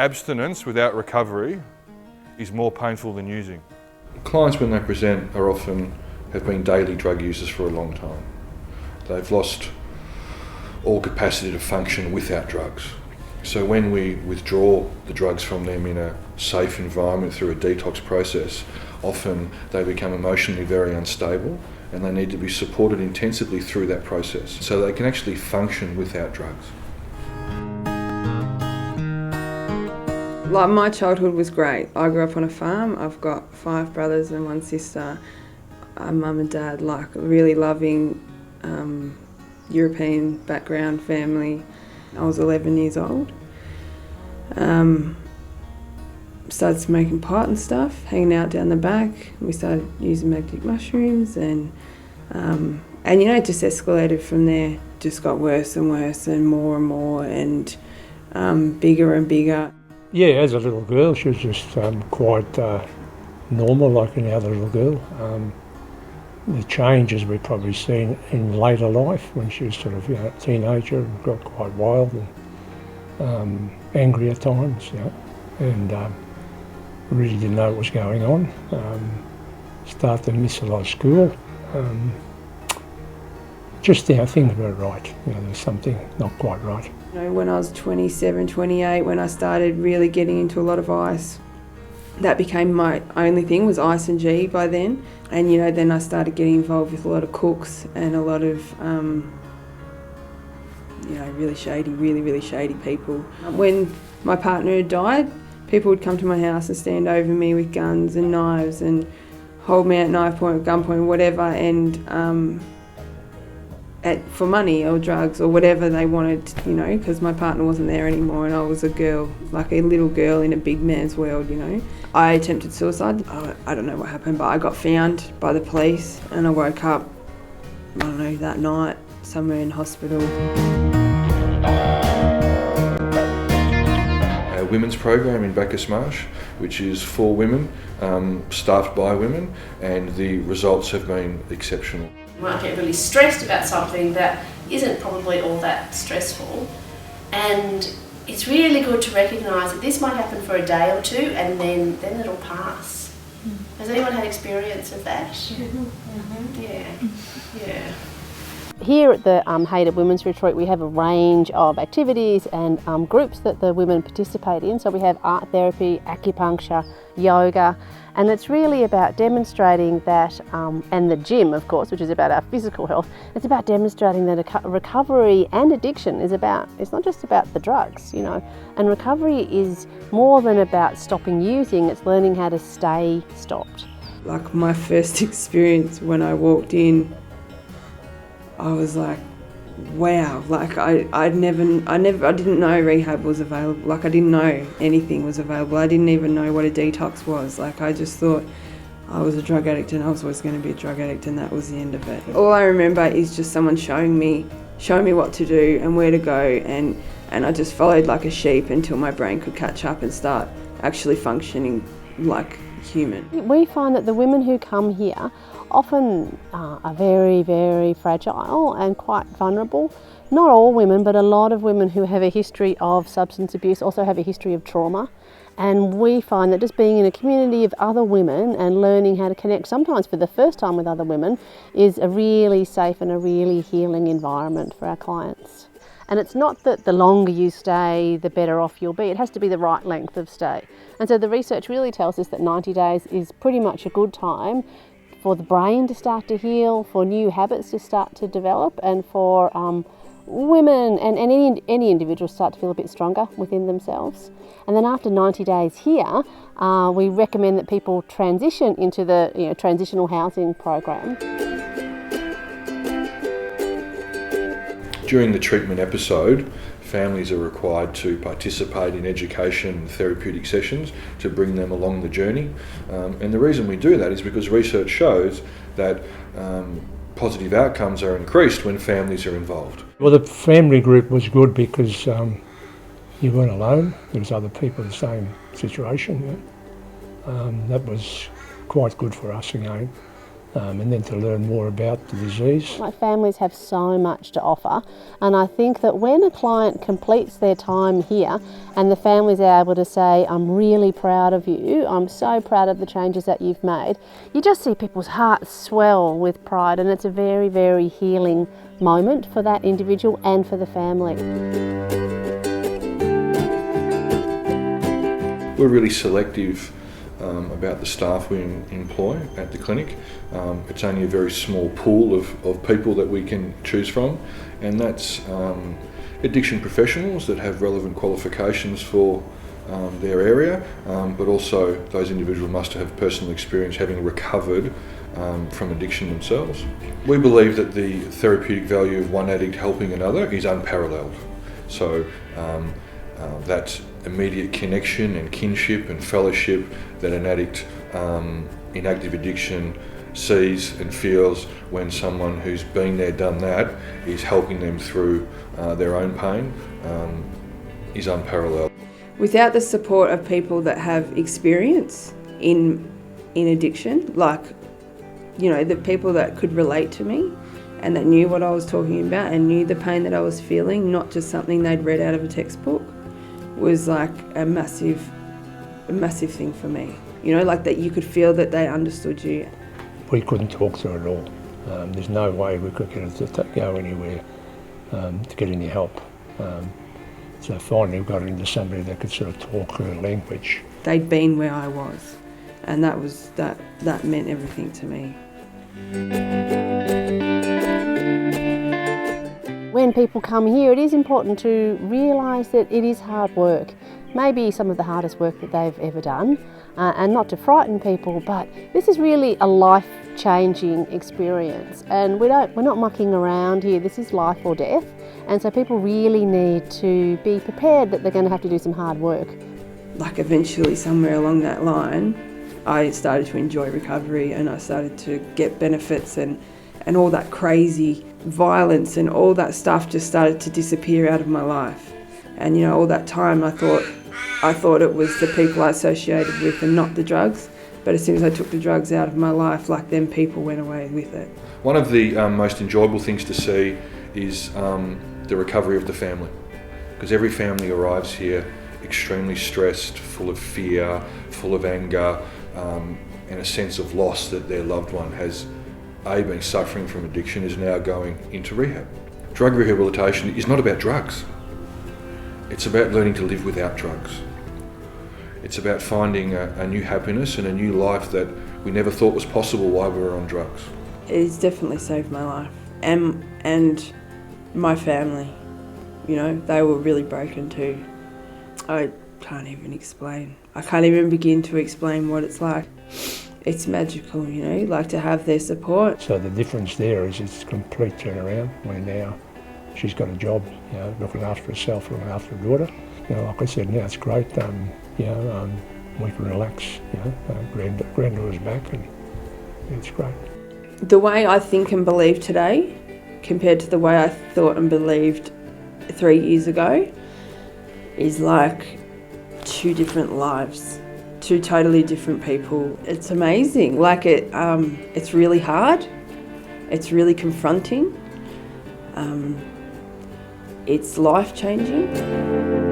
Abstinence without recovery is more painful than using. Clients, when they present, are often have been daily drug users for a long time. They've lost all capacity to function without drugs. So when we withdraw the drugs from them in a safe environment through a detox process, often they become emotionally very unstable and they need to be supported intensively through that process so they can actually function without drugs. Like, my childhood was great. I grew up on a farm. I've got 5 brothers and 1 sister. Mum and dad, like, really loving European background family. I was 11 years old. Started smoking pot and stuff, hanging out down the back. We started using magic mushrooms and you know, it just escalated from there. Just got worse and worse and more and bigger and bigger. Yeah, as a little girl, she was just quite normal, like any other little girl. The changes we've probably seen in later life, when she was sort of, a teenager and got quite wild and angry at times, and really didn't know what was going on. Started to miss a lot of school. Things weren't right. There was something not quite right. When I was 27, 28, when I started really getting into a lot of ice, that became my only thing, was ice and G by then. And then I started getting involved with a lot of cooks and a lot of really shady people. When my partner had died, people would come to my house and stand over me with guns and knives and hold me at knife point, gunpoint, whatever, and for money or drugs or whatever they wanted, because my partner wasn't there anymore and I was a girl, like a little girl in a big man's world, I attempted suicide. I don't know what happened, but I got found by the police and I woke up, that night somewhere in hospital. Our women's program in Bacchus Marsh, which is for women, staffed by women, and the results have been exceptional. You might get really stressed about something that isn't probably all that stressful, and it's really good to recognise that this might happen for a day or two and then it'll pass. Has anyone had experience of that? Yeah. Here at the Hated Women's Retreat, we have a range of activities and groups that the women participate in. So we have art therapy, acupuncture, yoga, and it's really about demonstrating that, and the gym, of course, which is about our physical health. It's about demonstrating that recovery and addiction it's not just about the drugs, and recovery is more than about stopping using, it's learning how to stay stopped. Like, my first experience when I walked in, I was like, wow, like I didn't know rehab was available. Like, I didn't know anything was available. I didn't even know what a detox was. Like, I just thought I was a drug addict and I was always going to be a drug addict, and that was the end of it. All I remember is just someone showing me what to do and where to go, and I just followed like a sheep until my brain could catch up and start actually functioning like human. We find that the women who come here often are very, very fragile and quite vulnerable. Not all women, but a lot of women who have a history of substance abuse also have a history of trauma. And we find that just being in a community of other women and learning how to connect, sometimes for the first time with other women, is a really safe and a really healing environment for our clients. And it's not that the longer you stay, the better off you'll be. It has to be the right length of stay. And so the research really tells us that 90 days is pretty much a good time for the brain to start to heal, for new habits to start to develop, and for women and any individual start to feel a bit stronger within themselves. And then after 90 days here, we recommend that people transition into the transitional housing program. During the treatment episode, families are required to participate in education and therapeutic sessions to bring them along the journey. And the reason we do that is because research shows that positive outcomes are increased when families are involved. Well, the family group was good because you weren't alone. There was other people in the same situation. That was quite good for us again. and then to learn more about the disease. Like, families have so much to offer, and I think that when a client completes their time here and the families are able to say, I'm really proud of you, I'm so proud of the changes that you've made, you just see people's hearts swell with pride, and it's a very, very healing moment for that individual and for the family. We're really selective about the staff we employ at the clinic. It's only a very small pool of people that we can choose from, and that's addiction professionals that have relevant qualifications for their area, but also those individuals must have personal experience having recovered from addiction themselves. We believe that the therapeutic value of one addict helping another is unparalleled. So that immediate connection and kinship and fellowship that an addict in active addiction sees and feels when someone who's been there, done that, is helping them through their own pain is unparalleled. Without the support of people that have experience in addiction, like, you know, the people that could relate to me and that knew what I was talking about and knew the pain that I was feeling, not just something they'd read out of a textbook, was like a massive thing for me. You know, like that you could feel that they understood you. We couldn't talk through it all. There's no way we could get it to go anywhere to get any help. So finally we got into somebody that could sort of talk her language. They'd been where I was, and that meant everything to me. When people come here, it is important to realise that it is hard work, maybe some of the hardest work that they've ever done, and not to frighten people, but this is really a life-changing experience, and we're not mucking around here. This is life or death, and so people really need to be prepared that they're going to have to do some hard work. Like, eventually, somewhere along that line, I started to enjoy recovery, and I started to get benefits, and all that crazy violence and all that stuff just started to disappear out of my life. And, you know, all that time I thought it was the people I associated with and not the drugs. But as soon as I took the drugs out of my life, like, then people went away with it. One of the most enjoyable things to see is the recovery of the family, because every family arrives here extremely stressed, full of fear, full of anger, and a sense of loss that their loved one has been suffering from addiction, is now going into rehab. Drug rehabilitation is not about drugs. It's about learning to live without drugs. It's about finding a new happiness and a new life that we never thought was possible while we were on drugs. It's definitely saved my life, and my family. You know, they were really broken too. I can't even explain. I can't even begin to explain what it's like. It's magical, you know, like, to have their support. So the difference there is it's a complete turnaround, where now she's got a job, you know, looking after herself, looking after her daughter. You know, like I said, now it's great. We can relax. You know, granddaughter's back, and it's great. The way I think and believe today, compared to the way I thought and believed 3 years ago, is like two different lives. Two totally different people. It's amazing. Like, it's really hard. It's really confronting. It's life-changing.